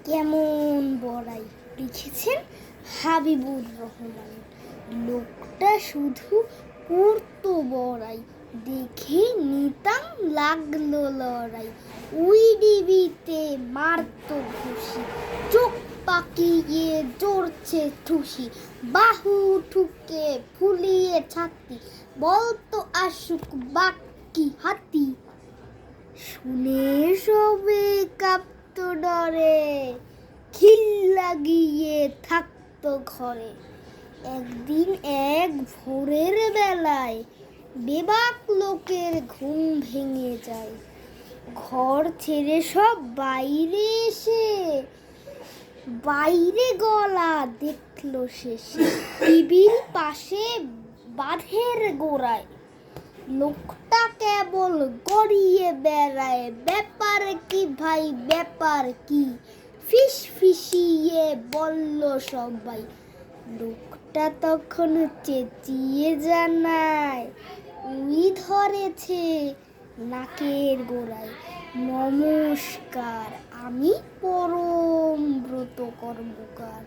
কেমন বড়াই লিখেছেন হাবিবুর রহমান। লোকটা শুধু করতো বড়াই, দেখে নিতাম লাগলো লড়াই। ওই ডিবিতে মারতো ঘুষি, চোখ পাকিয়ে জড়ছে ঠুসি, বাহু ঠুকে ফুলিয়ে ছাতি, বলতো আসুক বাকি হাতি। শুনে সবে কাঁপতো ডরে, খিল লাগিয়ে থাকতো ঘরে। একদিন এক ভোরের বেলায় বেবাক লোকের ঘুম ভেঙে যায়। ঘর ছেড়ে সব বাইরে এসে বাইরে গলা দেখলো শেষে টিভির পাশে বাঁধের গোড়ায়। লোকটা কেবল গড়িয়ে বেড়ায়, ব্যাপার কি ভাই ব্যাপার কি, ফিস ফিসিয়ে বলল সবাই। লোকটা তখন চেঁচিয়ে জানায়, উই ধরেছে নাকের গোড়ায়। নমস্কার, আমি পরম ব্রত কর্মকার।